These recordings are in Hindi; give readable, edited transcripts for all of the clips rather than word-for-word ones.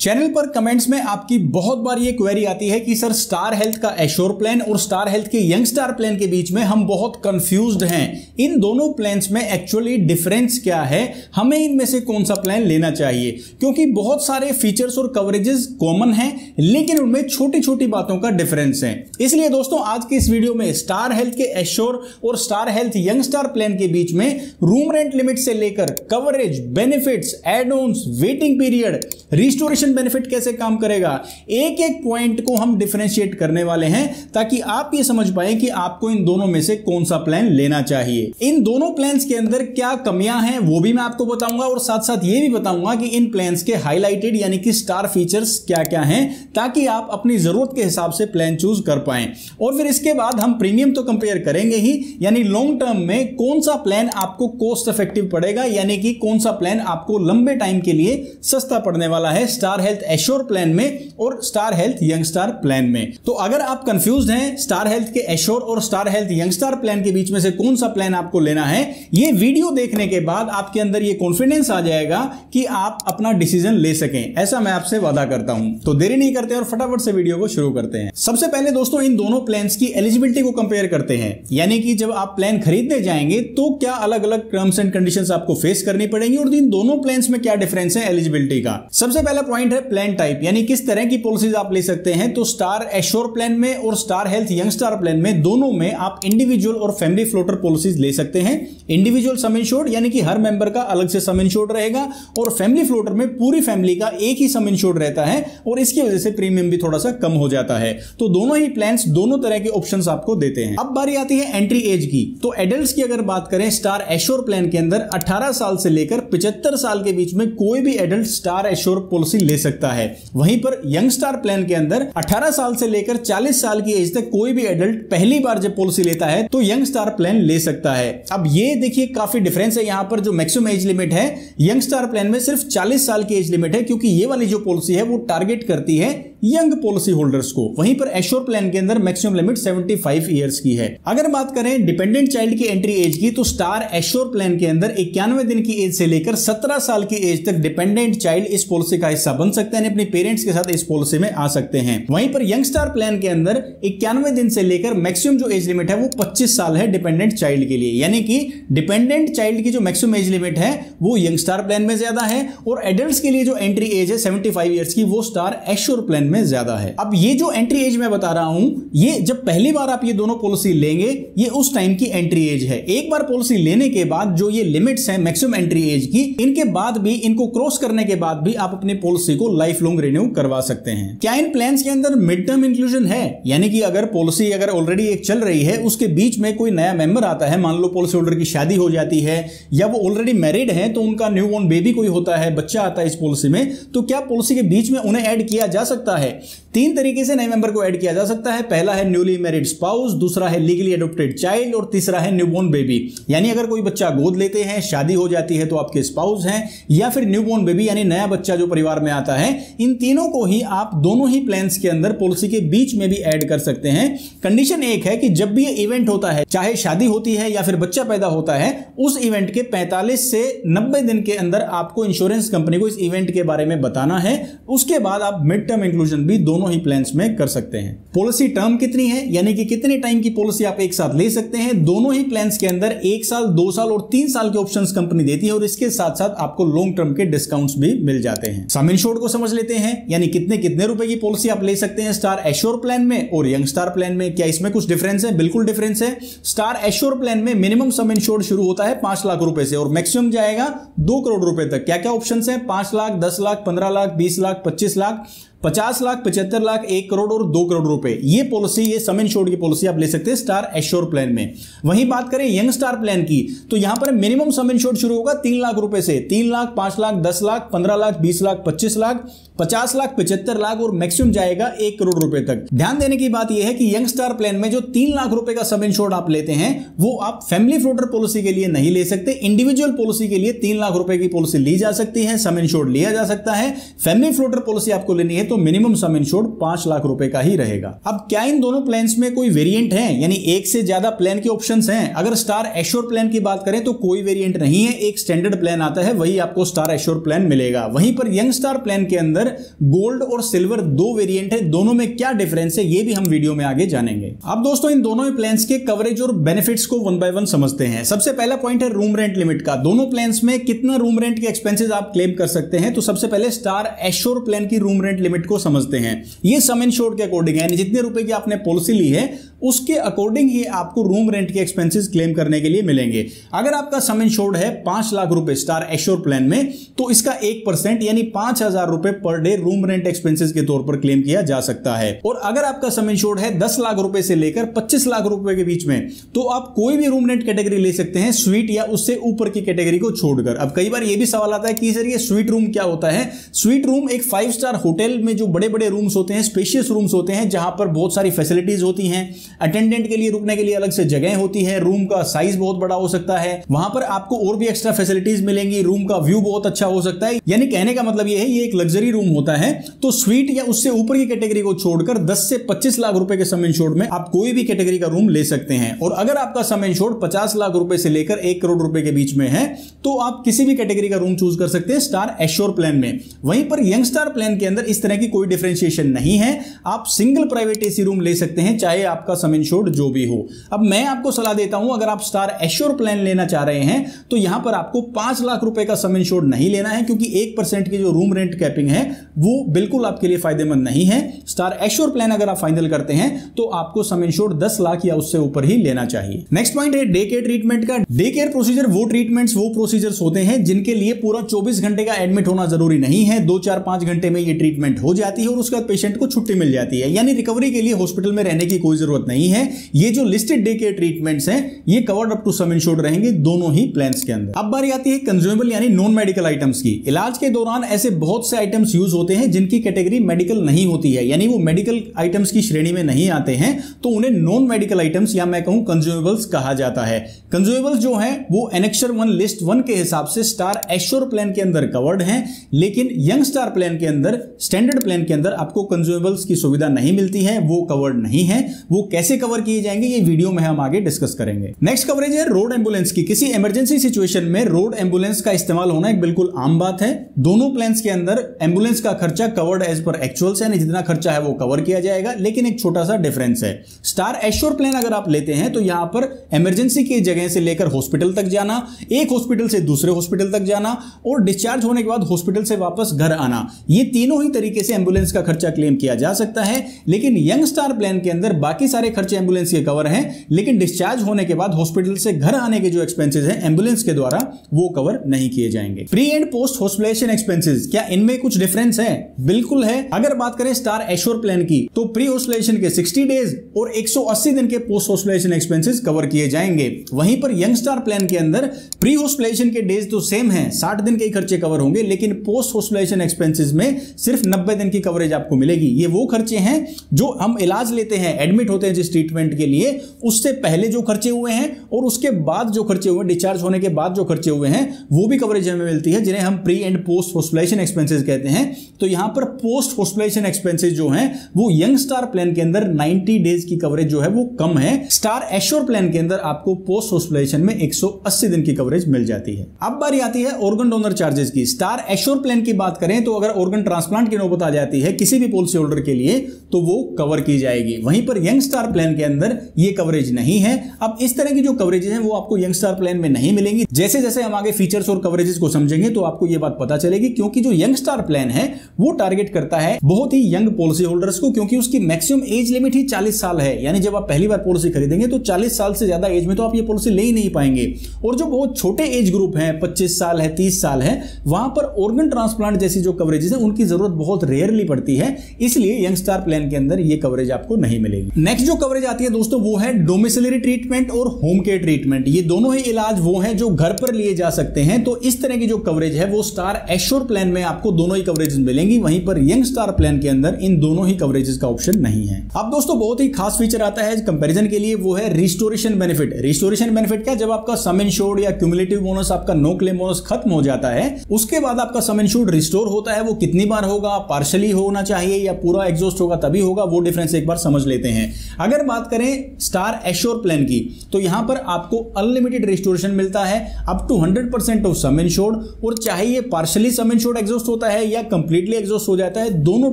चैनल पर कमेंट्स में आपकी बहुत बार ये क्वेरी आती है कि सर स्टार हेल्थ का एश्योर प्लान और स्टार हेल्थ के यंग स्टार प्लान के बीच में हम बहुत कंफ्यूज्ड हैं। इन दोनों प्लान्स में एक्चुअली डिफरेंस क्या है, हमें इनमें से कौन सा प्लान लेना चाहिए, क्योंकि बहुत सारे फीचर्स और कवरेजेस कॉमन हैं लेकिन उनमें छोटी छोटी बातों का डिफरेंस है। इसलिए दोस्तों आज के इस वीडियो में स्टार हेल्थ के एश्योर और Star Health Young star plan के बीच में रूम रेंट लिमिट से लेकर coverage, benefits, add ons, waiting period, restoration benefit कैसे काम करेगा, एक एक पॉइंट को हम डिफरेंशिएट करने वाले हैं ताकि आप ये समझ पाए कि आपको इन दोनों में से कौन सा प्लान लेना चाहिए। इन दोनों प्लान्स के अंदर क्या कमियां हैं वो भी मैं आपको बताऊंगा और साथ साथ ये भी बताऊंगा कि इन प्लान्स के हाईलाइटेड यानी कि स्टार फीचर्स क्या क्या हैं ताकि आप अपनी जरूरत के हिसाब से प्लान चूज कर पाएं। और फिर इसके बाद हम प्रीमियम तो कंपेयर करेंगे ही, यानी लॉन्ग टर्म में कौन सा प्लान आपको कॉस्ट इफेक्टिव पड़ेगा, यानी कि कौन सा प्लान आपको लंबे टाइम के लिए सस्ता पड़ने वाला है स्टार हेल्थ एश्योर प्लान में और Star Health Young star plan में। तो अगर आप कंफ्यूज्ड हैं स्टार हेल्थ के एश्योर और Star Health Young star plan के बीच में से कौन सा प्लान आपको लेना है, ये वीडियो देखने के बाद आपके अंदर ये कॉन्फिडेंस आ जाएगा कि आप अपना डिसीजन ले सकें, ऐसा मैं आपसे वादा करता हूं। तो देरी नहीं करते और फटाफट से वीडियो को शुरू करते हैं। सबसे पहले दोस्तों इन दोनों प्लान्स की एलिजिबिलिटी को कंपेयर करते हैं, यानी कि जब आप प्लान खरीदने जाएंगे तो क्या अलग अलग टर्म्स एंड कंडीशंस आपको फेस करनी पड़ेंगी और इन दोनों प्लान्स में क्या डिफरेंस है एलिजिबिलिटी का। सबसे पहला पॉइंट है प्लान टाइप, यानी किस तरह की पॉलिसीज आप ले सकते हैं। तो स्टार एश्योर प्लान में और Star Health Young star plan में दोनों में आप इंडिविजुअल और फैमिली फ्लोटर पॉलिसीज ले सकते हैं। इंडिविजुअल सम इंश्योर्ड यानी कि हर मेंबर का अलग से सम इंश्योर्ड रहेगा और फैमिली फ्लोटर में पूरी फैमिली का एक ही सम इंश्योर्ड रहता है और इसकी वजह से प्रीमियम भी थोड़ा सा कम हो जाता है। तो दोनों ही प्लान्स दोनों तरह के ऑप्शंस आपको देते हैं। अब बारी आती है एंट्री एज की। तो एडल्ट्स की अगर बात करें स्टार एश्योर प्लान के अंदर 18 साल से लेकर 75 साल के बीच में कोई भी एडल्ट स्टार एश्योर पॉलिसी ले सकता है। वहीं पर यंग स्टार प्लान के अंदर 18 साल से लेकर 40 साल की एज तक कोई भी एडल्ट पहली बार जब पॉलिसी लेता है तो यंग स्टार प्लान ले सकता है। अब ये देखिए काफी डिफरेंस है, यहां पर जो मैक्सिमम एज लिमिट है यंग स्टार प्लान में सिर्फ 40 साल की एज लिमिट है, क्योंकि ये वाली जो पॉलिसी है वो टारगेट करती है यंग पॉलिसी होल्डर्स को। वहीं पर एश्योर प्लान के अंदर मैक्सिमम लिमिट 75 इयर्स की है। अगर बात करें डिपेंडेंट चाइल्ड की एंट्री एज की तो स्टार एश्योर प्लान के अंदर 91 दिन की एज से लेकर 17 साल की एज तक डिपेंडेंट चाइल्ड इस पॉलिसी का हिस्सा बन सकते हैं, अपने पेरेंट्स के साथ इस पॉलिसी में आ सकते हैं। वहीं पर यंग स्टार प्लान के अंदर 91 दिन से लेकर मैक्सिमम जो एज लिमिट है वो 25 साल है डिपेंडेंट चाइल्ड के लिए, यानी कि डिपेंडेंट चाइल्ड की जो मैक्सिमम एज लिमिट है वो यंग स्टार प्लान में ज्यादा है और एडल्ट्स के लिए जो एंट्री एज है 75 इयर्स की वो स्टार एश्योर प्लान में ज्यादा है। अब ये जो एंट्री एज मैं बता रहा हूं ये जब पहली बार आप ये दोनों पॉलिसी लेंगे ये उस टाइम की एंट्री एज है। एक बार पॉलिसी लेने के बाद जो ये लिमिट्स हैं मैक्सिमम एंट्री एज की, इनके बाद भी इनको क्रॉस करने के बाद भी आप अपनी पॉलिसी को लाइफ लॉन्ग रिन्यू करवा सकते हैं। क्या इन प्लान्स के अंदर मिड टर्म इंक्लूजन है, यानी कि अगर पॉलिसी अगर ऑलरेडी एक चल रही है उसके बीच में कोई नया मेंबर आता है, मान लो पॉलिसी होल्डर की शादी हो जाती है या वो ऑलरेडी मैरिड है तो उनका न्यू बॉर्न बेबी कोई होता है, बच्चा आता है इस पॉलिसी में, तो क्या पॉलिसी के बीच में उन्हें ऐड किया जा सकता है। 3 तरीके से नए मेंबर को ऐड किया जा सकता है। पहला है न्यूली मैरिड स्पाउस, दूसरा है लीगली एडॉप्टेड चाइल्ड और तीसरा है न्यूबॉर्न बेबी। यानी अगर कोई बच्चा गोद लेते हैं, शादी हो जाती है तो आपके स्पाउस हैं, या फिर न्यूबॉर्न बेबी यानी नया बच्चा जो परिवार में आता है, इन तीनों को ही आप दोनों ही प्लान्स के अंदर पॉलिसी के बीच में भी ऐड कर सकते हैं। कंडीशन एक है कि जब भी ये इवेंट होता है, चाहे शादी होती है या फिर बच्चा पैदा होता है, उस इवेंट के 45 से 90 दिन के अंदर आपको इंश्योरेंस कंपनी को इस इवेंट के बारे में बताना है। उसके बाद आप मिड टर्म इंक्लूजन भी दोनों ही प्लान्स में कर सकते हैं। पॉलिसी टर्म कितनी है, यानी कि कितने टाइम की पॉलिसी आप एक साथ ले सकते हैं। दोनों ही प्लान्स के अंदर 1 साल, 2 साल और 3 साल के ऑप्शंस कंपनी देती है और इसके साथ साथ आपको लॉन्ग टर्म के डिस्काउंट्स भी मिल जाते हैं। सम इंश्योर्ड को समझ लेते हैं, यानी कितने रुपए की पॉलिसी आप ले सकते हैं स्टार एश्योर प्लान में और यंग स्टार प्लान में। क्या इसमें कुछ डिफरेंस है? बिल्कुल डिफरेंस है। स्टार एश्योर प्लान में मिनिमम सम इंश्योर्ड शुरू होता है 5 लाख रुपए से और मैक्सिमम जाएगा 2 करोड़ रुपए तक। क्या क्या ऑप्शंस हैं? 5 लाख, 10 लाख, 15 लाख, 20 लाख, 25 लाख, 50 लाख, 75 लाख, 1 करोड़ और 2 करोड़ रुपए। ये पॉलिसी, ये सम इंश्योर्ड की पॉलिसी आप ले सकते हैं स्टार एश्योर प्लान में। वहीं बात करें यंग स्टार प्लान की तो यहां पर मिनिमम सम इंश्योर्ड शुरू होगा 3 लाख रुपए से। 3 लाख, 5 लाख, 10 लाख, 15 लाख, 20 लाख, 25 लाख, 50 लाख, 75 लाख और मैक्सिमम जाएगा 1 करोड़ रुपए तक। ध्यान देने की बात यह है कि यंग स्टार प्लान में जो 3 लाख रुपए का सम इंश्योर्ड आप लेते हैं वो आप फैमिली फ्लोटर पॉलिसी के लिए नहीं ले सकते। इंडिविजुअल पॉलिसी के लिए 3 लाख रुपए की पॉलिसी ली जा सकती है, सम इंश्योर्ड लिया जा सकता है। फैमिली फ्लोटर पॉलिसी आपको लेनी है तो मिनिमम सम इंश्योर्ड 5 लाख रुपए का ही रहेगा। अब क्या इन दोनों प्लान्स में कोई वेरिएंट है, यानी एक से ज्यादा प्लान के ऑप्शंस हैं? अगर स्टार एश्योर प्लान की बात करें तो कोई वेरिएंट नहीं है, एक स्टैंडर्ड प्लान आता है, वही आपको स्टार एश्योर प्लान मिलेगा। वहीं पर यंग स्टार प्लान के अंदर गोल्ड और सिल्वर दो वेरिएंट है, दोनों में क्या डिफरेंस है ये भी हम वीडियो में आगे जानेंगे। अब दोस्तों इन दोनों प्लान्स के कवरेज और बेनिफिट्स को वन बाय वन समझते हैं। सबसे पहला पॉइंट है रूम रेंट लिमिट का। दोनों प्लान्स में कितना रूम रेंट के एक्सपेंसेस आप क्लेम कर सकते हैं, तो सबसे पहले स्टार एश्योर प्लान की रूम रेंट लिमिट को समझते हैं। ये सम इंश्योर्ड के अकॉर्डिंग है, जितने रुपए की आपने पॉलिसी ली है उसके अकॉर्डिंग ही आपको रूम रेंट के एक्सपेंसेस क्लेम करने के लिए मिलेंगे। अगर आपका सम इंश्योर्ड है 5 लाख रुपए स्टार एश्योर प्लान में, तो इसका 1% यानी 5,000 रुपए per day room rent expenses के तौर पर क्लेम किया जा सकता है। और अगर आपका सम इंश्योर्ड है 10 लाख रुपए से लेकर 25 लाख रुपए के बीच में, तो आप कोई भी रूम रेंट कैटेगरी ले सकते हैं, स्वीट या उससे ऊपर की कैटेगरी को छोड़कर। अब कई बार यह भी सवाल आता है कि सर ये स्वीट रूम क्या होता है? स्वीट रूम एक 5 स्टार होटल में जो बड़े बड़े रूम्स होते हैं, स्पेशियस रूम्स होते हैं, जहां पर बहुत सारी फैसिलिटीज होती हैं, अटेंडेंट के लिए रुकने के लिए अलग से जगह होती है, रूम का साइज बहुत बड़ा हो सकता है, वहां पर आपको और भी एक्स्ट्रा फैसिलिटीज मिलेंगी, रूम का व्यू बहुत अच्छा हो सकता है। यानी कहने का मतलब यह है ये एक लग्जरी रूम होता है। तो स्वीट या उससे ऊपर की कैटेगरी को छोड़कर 10 से 25 लाख रुपए के सम इंश्योर्ड में आप कोई भी कैटेगरी का रूम ले सकते हैं। और अगर आपका सम इंश्योर्ड 50 लाख रुपए से लेकर 1 करोड़ रुपए के बीच में है, तो आप किसी भी कैटेगरी का रूम चूज कर सकते हैं स्टार एश्योर प्लान में। वहीं पर यंग स्टार प्लान के अंदर इस तरह की कोई डिफरेंशिएशन नहीं है, आप सिंगल प्राइवेट एसी रूम ले सकते हैं, चाहे आपका सम इंश्योर्ड जो भी हो। अब मैं आपको सलाह देता हूं, अगर आप स्टार एश्योर प्लान लेना चाह रहे हैं तो यहां पर आपको 5 लाख रुपए का सम इंश्योर्ड नहीं लेना है, क्योंकि 1% की जो रूम रेंट कैपिंग है वो बिल्कुल आपके लिए फायदेमंद नहीं है। स्टार एश्योर प्लान अगर आप फाइनल करते हैं तो आपको सम इंश्योर्ड 10 लाख या उससे ऊपर ही लेना चाहिए। नेक्स्ट पॉइंट है डे केयर ट्रीटमेंट का। डे केयर प्रोसीजर वो ट्रीटमेंट्स, वो प्रोसीजर्स होते हैं जिनके लिए पूरा 24 घंटे का एडमिट होना जरूरी नहीं है। 2, 4, 5 घंटे में ये ट्रीटमेंट हो जाती है और उसके बाद पेशेंट को छुट्टी मिल जाती है, यानी रिकवरी के लिए हॉस्पिटल में रहने की कोई जरूरत नहीं है। ये जो लिस्टेड डे केयर ट्रीटमेंट्स हैं ये covered up to sum insured रहेंगे दोनों ही प्लान्स के अंदर। अब बारी आती है कंज्यूमेबल यानी नॉन मेडिकल आइटम्स की। इलाज के दौरान ऐसे बहुत से आइटम्स यूज होते हैं जिनकी कैटेगरी मेडिकल नहीं होती है, यानी वो मेडिकल आइटम्स की श्रेणी में नहीं आते हैं, तो उन्हें नॉन मेडिकल आइटम्स या मैं कहूं कंज्यूमेबल्स कहा जाता है। कंज्यूमेबल्स जो है वो एनेक्सर 1 लिस्ट 1 के हिसाब से स्टार एश्योर प्लान के अंदर कवर्ड हैं, लेकिन यंग स्टार प्लान के अंदर, स्टैंडर्ड प्लान के अंदर आपको कंज्यूमेबल्स की सुविधा नहीं मिलती है, वो कवर्ड नहीं है। वो कैसे कवर किए जाएंगे ये वीडियो में हम आगे डिस्कस करेंगे। नेक्स्ट कवरेज है रोड एम्बुलेंस की। किसी इमरजेंसी सिचुएशन में रोड एम्बुलेंस का इस्तेमाल होना एक बिल्कुल आम बात है। दोनों प्लान्स के अंदर एम्बुलेंस का खर्चा कवर्ड एज पर एक्चुअल्स है, जितना खर्चा है वो कवर किया जाएगा, लेकिन एक छोटा सा डिफरेंस है। स्टार एश्योर प्लान अगर आप लेते हैं तो यहां पर इमरजेंसी की जगह से लेकर हॉस्पिटल तक जाना, एक हॉस्पिटल से दूसरे हॉस्पिटल तक जाना और डिस्चार्ज होने के बाद हॉस्पिटल से वापस घर आना, ये तीनों ही तरीके से एम्बुलेंस का खर्चा क्लेम किया जा सकता है। लेकिन यंग स्टार प्लान के अंदर बाकी सारे खर्चे एम्बुलेंस के कवर हैं, लेकिन डिस्चार्ज होने के बाद हॉस्पिटल से घर आने के जो एक्सपेंसेस हैं एम्बुलेंस के द्वारा वो कवर नहीं किए जाएंगे। Pre and post hospitalisation expenses, क्या इनमें कुछ डिफरेंस है? बिल्कुल है। अगर बात करें स्टार एश्योर प्लान की तो प्री हॉस्पिटलाइजेशन के 60 डेज और 180 दिन के पोस्ट हॉस्पिटलाइजेशन एक्सपेंसेस कवर किए जाएंगे। वहीं पर यंग स्टार प्लान के अंदर प्री हॉस्पिटलाइजेशन के डेज तो सेम है, 60 दिन के खर्चे कवर होंगे, लेकिन पोस्ट हॉस्पिटलाइजेशन एक्सपेंसेस में सिर्फ 90 दिन की कवरेज आपको मिलेगी। ये वो खर्चे हैं जो हम इलाज लेते हैं, एडमिट होते हैं जिस ट्रीटमेंट के लिए, उससे पहले जो खर्चे हुए हैं और उसके बाद जो खर्चे हुए, डिस्चार्ज होने के बाद जो खर्चे हुए हैं, वो भी कवरेज हमें मिलती है, जिन्हें हम pre and post hospitalisation expenses कहते हैं। तो यहां पर पोस्ट हॉस्पिटलाइजेशन एक्सपेंसेस जो हैं वो यंग स्टार प्लान के अंदर 90 डेज की कवरेज जो है वो कम है। स्टार एश्योर प्लान के अंदर आपको पोस्ट हॉस्पिटलाइजेशन में 180 दिन की कवरेज मिल जाती है। अब बारी आती है ऑर्गन डोनर चार्जेस की। स्टार एश्योर प्लान की बात करें तो अगर ऑर्गन ट्रांसप्लांट की नौबत आ जाती है किसी भी पॉलिसी होल्डर के लिए तो वो कवर की जाएगी। वहीं पर यंग स्टार प्लान के अंदर ये कवरेज नहीं है। अब इस तरह की जो कवरेजेस हैं वो आपको यंग स्टार प्लान में नहीं मिलेंगी। जैसे जैसे हम आगे फीचर्स और कवरेजेस को समझेंगे तो आपको ये बात पता चलेगी, क्योंकि जो यंग स्टार प्लान है वो टारगेट करता है बहुत ही यंग पॉलिसी होल्डर्स को, क्योंकि उसकी मैक्सिमम एज लिमिट ही 40 साल है। यानी जब आप पहली बार पॉलिसी खरीदेंगे तो 40 साल से ज्यादा एज में तो आप ये पॉलिसी ले ही नहीं पाएंगे। और जो बहुत छोटे एज ग्रुप हैं, 25 साल है, 30 साल है, वहां पर ऑर्गन ट्रांसप्लांट जैसी जो कवरेजेस है उनकी जरूरत बहुत रेयरली पड़ती है, इसलिए यंग स्टार प्लान के अंदर ये कवरेज आपको नहीं मिलेगी। नेक्स्ट जो जो कवरेज आती है दोस्तों वो है डोमिसिलरी ट्रीटमेंट और होम केयर ट्रीटमेंट। ये दोनों ही इलाज वो हैं जो घर पर लिए जा सकते हैं। तो इस तरह की जो कवरेज है वो स्टार एश्योर प्लान में आपको दोनों ही कवरेज मिलेंगी, वहीं पर यंग स्टार प्लान के अंदर इन दोनों ही कवरेजेस का ऑप्शन नहीं है। अब दोस्तों बहुत ही खास फीचर आता है कंपैरिजन के लिए, वो है रिस्टोरेशन बेनिफिट। रिस्टोरेशन बेनिफिट क्या, जब आपका सम इंश्योर्ड या क्यूमुलेटिव बोनस, आपका नो क्लेम बोनस खत्म हो जाता है, उसके बाद आपका सम इंश्योर्ड रिस्टोर होता है। वो कितनी बार होगा, पार्शियली होना चाहिए या पूरा एग्जॉस्ट होगा तभी होगा, वो डिफरेंस एक बार समझ लेते हैं। अगर बात करें स्टार एश्योर प्लान की तो यहां पर आपको अनलिमिटेड रिस्टोरेशन मिलता है up to 100% of sum insured, और चाहे ये पार्शियली सम इंश्योर्ड एग्जॉस्ट होता है या कंप्लीटली एग्जॉस्ट हो जाता है, दोनों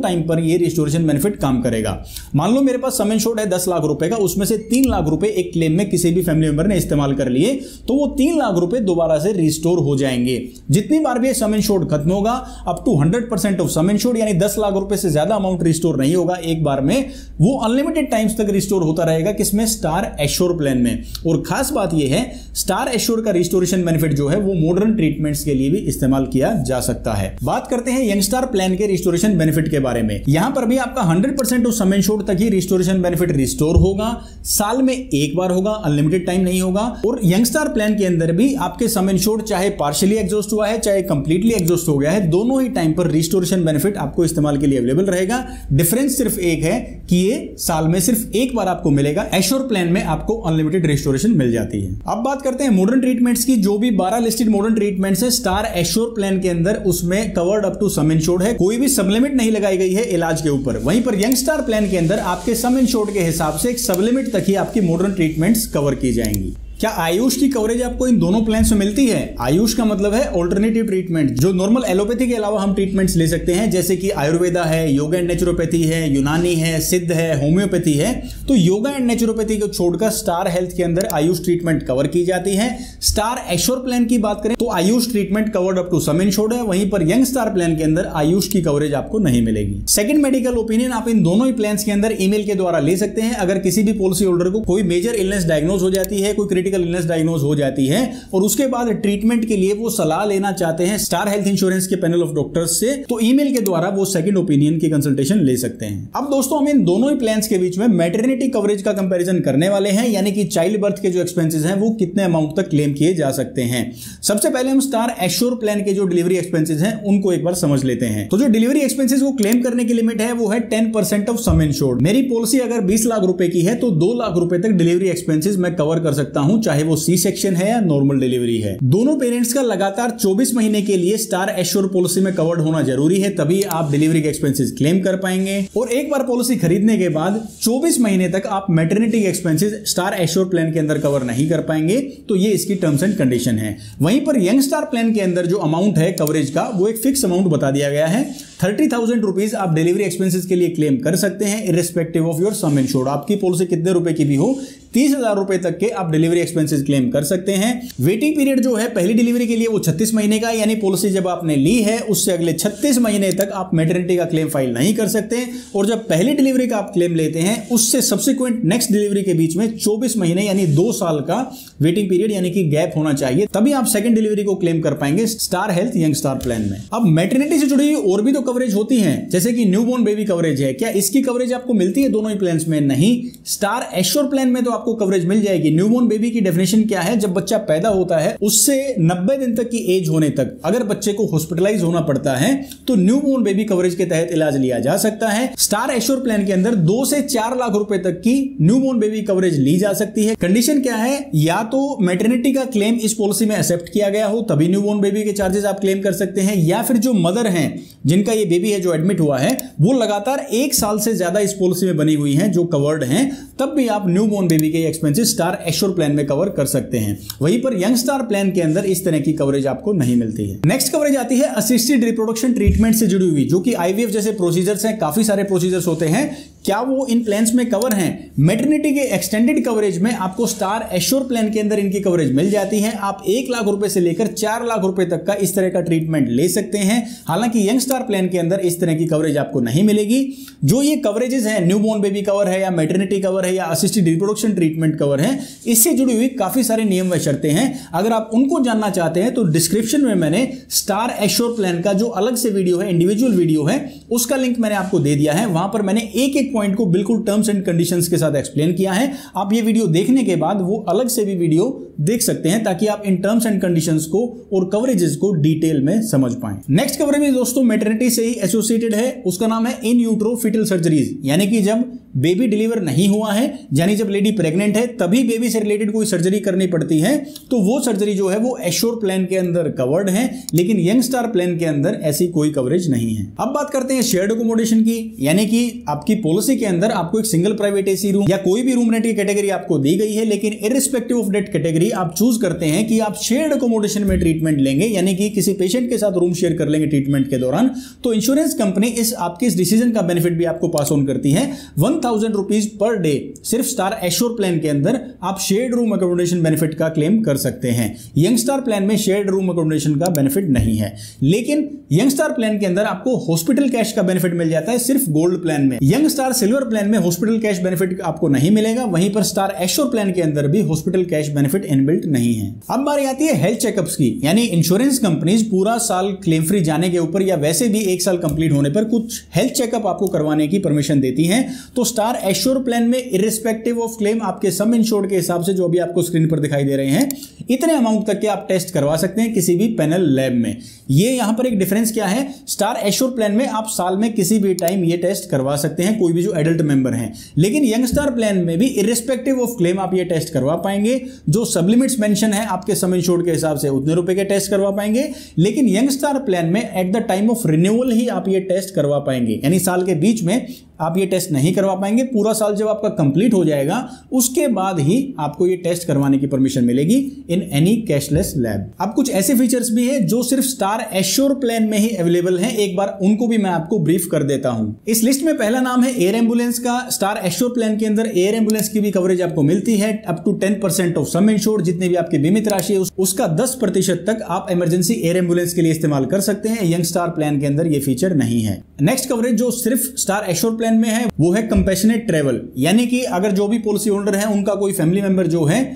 टाइम पर ये रिस्टोरेशन बेनिफिट काम करेगा। मान लो मेरे पास सम इंश्योर्ड है 10 लाख रुपए का, उसमें से 3 लाख रुपए एक क्लेम में किसी भी फैमिली मेंबर ने इस्तेमाल कर लिए, तो वो 3 लाख रुपए दोबारा से रिस्टोर हो जाएंगे। जितनी बार भी सम इंश्योर्ड खत्म होगा up to 100% of sum insured, यानी 10 लाख रुपए से ज्यादा अमाउंट रिस्टोर नहीं होगा एक बार में, वो अनलिमिटेड टाइम्स तक रिस्टोर होता रहेगा। किसमें, स्टार एश्योर प्लान में। और खास बात यह है स्टार एश्योर का रिस्टोरेशन बेनिफिट जो है वो मॉडर्न ट्रीटमेंट्स के लिए भी इस्तेमाल किया जा सकता है। बात करते हैं यंग स्टार प्लान के रिस्टोरेशन बेनिफिट के बारे में। यहां पर भी आपका 100% ऑफ सम इंश्योर्ड तक ही रिस्टोरेशन बेनिफिट रिस्टोर होगा, साल में एक बार होगा, अनलिमिटेड टाइम नहीं होगा। और यंग स्टार प्लान के अंदर भी आपके सम इंश्योर्ड चाहे पार्शियली एग्जॉस्ट हुआ है चाहे कंप्लीटली एग्जॉस्ट हो गया है, दोनों ही टाइम पर रिस्टोरेशन बेनिफिट आपको इस्तेमाल के लिए अवेलेबल रहेगा। डिफरेंस सिर्फ एक है कि ये साल में सिर्फ एक बार आपको मिलेगा, एश्योर प्लान में आपको अनलिमिटेड रिस्टोरेशन मिल जाती है। अब बात करते हैं मॉडर्न ट्रीटमेंट्स की। जो भी 12 लिस्टेड मॉडर्न ट्रीटमेंट्स है स्टार एश्योर प्लान के अंदर, उसमें covered up to sum insured है, कोई भी सब लिमिट नहीं लगाई गई है इलाज के ऊपर। वहीं पर यंग स्टार प्लान के अंदर आपके सम इंश्योर्ड के हिसाब से एक सब लिमिट तक ही आपकी मॉडर्न ट्रीटमेंट्स कवर की जाएंगी। क्या आयुष की कवरेज आपको इन दोनों प्लान्स में मिलती है? आयुष का मतलब है ऑल्टरनेटिव ट्रीटमेंट, जो नॉर्मल एलोपैथी के अलावा हम ट्रीटमेंट्स ले सकते हैं, जैसे कि आयुर्वेदा है, योगा एंड नेचुरोपैथी है, यूनानी है, सिद्ध है, होम्योपैथी है। तो योगा एंड नेचुरोपैथी को छोड़कर स्टार हेल्थ के अंदर आयुष ट्रीटमेंट कवर की जाती है। स्टार एश्योर प्लान की बात करें तो AYUSH treatment covered up to sum insured है, वहीं पर यंग स्टार प्लान के अंदर आयुष की कवरेज आपको नहीं मिलेगी। सेकंड मेडिकल ओपिनियन आप इन दोनों ही प्लान्स के अंदर ईमेल के द्वारा ले सकते हैं। अगर किसी भी पॉलिसी होल्डर को कोई मेजर इलनेस डायग्नोज हो जाती है, कोई क्रिटिकल इलनेस डायग्नोज हो जाती है और उसके बाद ट्रीटमेंट के लिए वो सलाह लेना चाहते हैं स्टार हेल्थ इंश्योरेंस के पैनल ऑफ डॉक्टर्स से, तो ईमेल के द्वारा वो सेकंड ओपिनियन की कंसल्टेशन ले सकते हैं। अब दोस्तों हम इन दोनों ही प्लान्स के बीच में मैटरनिटी कवरेज का कंपैरिजन करने वाले हैं, यानी कि चाइल्ड बर्थ के जो एक्सपेंसेस हैं वो कितने अमाउंट तक क्लेम किए जा सकते हैं। सबसे पहले हम स्टार एश्योर प्लान के जो डिलीवरी एक्सपेंसेस हैं उनको एक बार समझ लेते हैं। तो जो डिलीवरी एक्सपेंसेस को क्लेम करने की लिमिट है वो है 10% ऑफ सम इंश्योर्ड। मेरी पॉलिसी अगर 20 लाख रुपए की है तो 2 लाख रुपए तक डिलीवरी एक्सपेंसेस मैं कवर कर सकता हूं, चाहे वो सी सेक्शन है या नॉर्मल डिलीवरी है। दोनों पेरेंट्स का लगातार 24 महीने के लिए स्टार एश्योर पॉलिसी में कवर्ड होना जरूरी है, तभी आप डिलीवरी के एक्सपेंसेस क्लेम कर पाएंगे। और एक बार पॉलिसी खरीदने के बाद 24 महीने तक आप मैटरनिटी के एक्सपेंसेस स्टार एश्योर प्लान के अंदर कवर नहीं कर पाएंगे, तो ये इसकी टर्म्स एंड कंडीशन है। वहीं पर यंग स्टार प्लान के अंदर जो अमाउंट है कवरेज का वो एक फिक्स अमाउंट बता दिया गया है। 30,000 रुपीज आप डिलीवरी एक्सपेंसेस के लिए क्लेम कर सकते हैं irrespective of your some insured. आपकी पॉलिसी कितने रुपए की भी हो, 30,000 रुपए तक के आप डिलीवरी एक्सपेंसेस क्लेम कर सकते हैं। वेटिंग पीरियड जो है पहली डिलीवरी के लिए वो 36 महीने का, यानी पॉलिसी जब आपने ली है उससे अगले 36 महीने तक आप मैटरनिटी का क्लेम फाइल नहीं कर सकते। और जब पहली डिलीवरी का आप क्लेम लेते हैं उससे सब्सिक्वेंट नेक्स्ट डिलीवरी के बीच में 24 महीने यानी 2 साल का वेटिंग पीरियड यानी कि गैप होना चाहिए, तभी आप सेकंड डिलीवरी को क्लेम कर पाएंगे star Health Young star plan में। अब मैटरनिटी से जुड़ी हुई और भी तो कवरेज होती है, जैसे कि न्यूबॉर्न बेबी कवरेज है। क्या इसकी कवरेज आपको मिलती है दोनों ही प्लान्स में? नहीं। स्टार एश्योर प्लान में तो आपको कवरेज मिल जाएगी। न्यूबॉर्न बेबी की डेफिनेशन क्या है, जब बच्चा पैदा होता है उससे 90 दिन तक की एज होने तक अगर बच्चे को हॉस्पिटलाइज होना पड़ता है तो न्यूबॉर्न बेबी कवरेज के तहत इलाज लिया जा सकता है। स्टार एश्योर प्लान के अंदर 2 से 4 लाख रुपए तक की न्यूबॉर्न बेबी कवरेज ली जा सकती है। कंडीशन क्या है, या तो मैटरनिटी का क्लेम इस पॉलिसी में एक्सेप्ट किया गया हो तभी न्यूबॉर्न बेबी के चार्जेस आप क्लेम कर सकते हैं, या फिर जो मदर हैं जिनका ये बेबी है जो एडमिट हुआ है वो लगातार 1 साल से ज्यादा इस पॉलिसी में बनी हुई हैं जो कवर्ड हैं, तब भी आप न्यूबॉर्न बेबी के एक्सपेंसेस स्टार एश्योर प्लान में कवर कर सकते हैं। वहीं पर यंग स्टार प्लान के अंदर इस तरह की कवरेज आपको नहीं मिलती है। नेक्स्ट कवरेज आती है असिस्टेड रिप्रोडक्शन ट्रीटमेंट से जुड़ी हुई, जो कि आईवीएफ जैसे प्रोसीजर्स हैं, काफी सारे प्रोसीजर्स होते हैं। क्या वो इन प्लान्स में कवर हैं? मैटरनिटी के एक्सटेंडेड कवरेज में आपको स्टार एश्योर प्लान के अंदर इनकी कवरेज मिल जाती है। आप 1 लाख रुपए से लेकर 4 लाख रुपए तक का इस तरह का ट्रीटमेंट ले सकते हैं। हालांकि यंग स्टार प्लान के अंदर इस तरह की कवरेज आपको नहीं मिलेगी। जो ये कवरेजेस हैं, न्यूबॉर्न बेबी कवर है या मैटरनिटी कवर है या असिस्टेड रिप्रोडक्शन ट्रीटमेंट कवर है, इससे जुड़ी हुई काफी सारे नियम व शर्तें हैं। अगर आप उनको जानना चाहते हैं तो डिस्क्रिप्शन में मैंने स्टार एश्योर प्लान का जो अलग से वीडियो है, इंडिविजुअल वीडियो है, उसका लिंक मैंने आपको दे दिया है। वहां पर मैंने एक एक पॉइंट को बिल्कुल टर्म्स एंड कंडीशंस के साथ एक्सप्लेन किया है। आप ये वीडियो देखने के बाद वो अलग से भी वीडियो देख सकते हैं ताकि आप इन टर्म्स एंड कंडीशंस को और कवरेजेस को डिटेल में समझ पाएं। नेक्स्ट कवरेज दोस्तों मैटरनिटी से ही एसोसिएटेड है, उसका नाम है इन यूट्रो फीटल सर्जरीज, यानी कि जब बेबी डिलीवर नहीं हुआ है, यानी जब लेडी प्रेग्नेंट है तभी बेबी से रिलेटेड कोई सर्जरी करनी पड़ती है, तो वो सर्जरी जो है वो एश्योर प्लान के अंदर कवर्ड है, लेकिन यंग स्टार प्लान के अंदर ऐसी कोई कवरेज नहीं है। अब बात करते हैं शेयर्ड अकोमोडेशन की, यानी कि आपकी पॉलिसी के अंदर आपको एक सिंगल प्राइवेट एसी रूम या कोई भी रूम रेंट की कैटेगरी आपको दी गई है, लेकिन इररिस्पेक्टिव ऑफ डेट कैटेगरी आप चूज करते हैं कि आप शेयर्ड अकोमोडेशन में ट्रीटमेंट लेंगे, यानी कि किसी पेशेंट के साथ रूम शेयर कर लेंगे ट्रीटमेंट के दौरान, तो इंश्योरेंस कंपनी आपके इस डिसीजन का बेनिफिट भी आपको पास ऑन करती है। 1000 रुपीज पर डे सिर्फ स्टार एश्योर प्लान के अंदर आप शेयर्ड रूम अकोमोडेशन बेनिफिट का क्लेम कर सकते हैं। यंग स्टार प्लान में शेयर्ड रूम अकोमोडेशन का बेनिफिट नहीं है, लेकिन यंग स्टार प्लान के अंदर आपको हॉस्पिटल कैश का बेनिफिट मिल जाता है सिर्फ गोल्ड प्लान में। यंग स्टार सिल्वर प्लान में हॉस्पिटल कैश बेनिफिट आपको नहीं मिलेगा, वहीं पर स्टार एश्योर प्लान के अंदर भी हॉस्पिटल कैश बेनिफिट इनबिल्ट नहीं है। अब बारी आती है हेल्थ चेकअप्स की, यानी इंश्योरेंस कंपनीज पूरा साल क्लेम फ्री जाने के ऊपर या वैसे भी 1 साल कंप्लीट होने पर कुछ हेल्थ चेकअप आपको करवाने की परमिशन देती हैं। तो स्टार एश्योर प्लान में इररिस्पेक्टिव ऑफ क्लेम आपके सम इंश्योर्ड के हिसाब से जो अभी आपको स्क्रीन पर दिखाई दे रहे हैं, इतने अमाउंट तक के आप टेस्ट करवा सकते हैं किसी भी पैनल लैब में। ये यहां पर एक डिफरेंस क्या है, स्टार एश्योर प्लान में आप साल में किसी भी टाइम ये टेस्ट करवा सकते हैं कोई भी जो एडल्ट मेंबर हैं, लेकिन यंग स्टार प्लान में भी इररिस्पेक्टिव ऑफ क्लेम आप ये टेस्ट करवा पाएंगे। जो सबलिमिट्स मेंशन है आपके सम इंश्योर्ड के हिसाब से उतने रुपए के टेस्ट करवा पाएंगे, लेकिन यंग स्टार प्लान में at the time of renewal ही आप ये टेस्ट करवा पाएंगे, यानी साल के बीच में आप ये टेस्ट नहीं करवा पाएंगे। पूरा साल जब आपका कंप्लीट हो जाएगा उसके बाद ही आपको ये टेस्ट करवाने की परमिशन मिलेगी इन एनी कैशलेस लैब। अब कुछ ऐसे फीचर्स भी हैं जो सिर्फ स्टार एश्योर प्लान में ही अवेलेबल हैं, एक बार उनको भी मैं आपको ब्रीफ कर देता हूं। इस लिस्ट में पहला नाम है एयर एम्बुलेंस का। स्टार एश्योर प्लान के अंदर एयर एम्बुलेंस की भी कवरेज आपको मिलती है up to 10% of sum insured, जितने भी आपकी बीमित राशि है उसका 10% तक आप इमरजेंसी एयर एम्बुलेंस के लिए इस्तेमाल कर सकते हैं। यंग स्टार प्लान के अंदर ये फीचर नहीं है। नेक्स्ट कवरेज जो सिर्फ स्टार एश्योर प्लान में है वो है कंपैशनेट ट्रेवल, यानी कि अगर जो भी पॉलिसी होल्डर है उनका कोई फैमिली मेंबर जो है,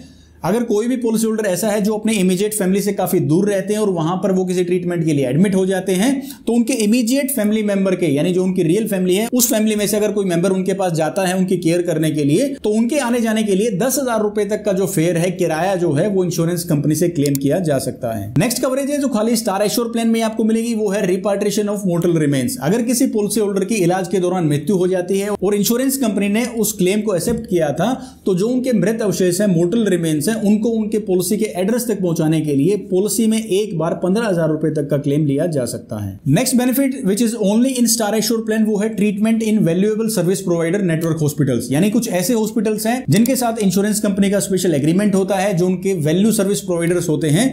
अगर कोई भी पॉलिसी होल्डर ऐसा है जो अपने इमीडिएट फैमिली से काफी दूर रहते हैं और वहां पर वो किसी ट्रीटमेंट के लिए एडमिट हो जाते हैं, तो उनके इमीडिएट फैमिली मेंबर के, यानी जो उनकी रियल फैमिली है, उस फैमिली में से अगर कोई मेंबर उनके पास जाता है उनकी केयर करने के लिए, तो उनके आने जाने के लिए 10,000 रुपए तक का जो फेयर है, किराया जो है, वो इंश्योरेंस कंपनी से क्लेम किया जा सकता है। नेक्स्ट कवरेज है जो खाली स्टार एश्योर प्लान में आपको मिलेगी, वो है रिपार्टिशन ऑफ मोर्टल रिमेन्स। अगर किसी पॉलिसी होल्डर की इलाज के दौरान मृत्यु हो जाती है और इंश्योरेंस कंपनी ने उस क्लेम को एक्सेप्ट किया था, तो जो उनके मृत अवशेष है, मोर्टल रिमेन्स है, उनको उनके पॉलिसी के एड्रेस तक पहुंचाने के लिए पॉलिसी में एक बार 15,000 रुपए तक का क्लेम लिया जा सकता है। Next benefit which is only in star Assure plan वो है ट्रीटमेंट इन valuable service provider network hospitals, यानी कुछ ऐसे हॉस्पिटल्स हैं जिनके साथ इंश्योरेंस कंपनी का स्पेशल एग्रीमेंट होता है, जो उनके वैल्यू सर्विस प्रोवाइडर्स होते हैं।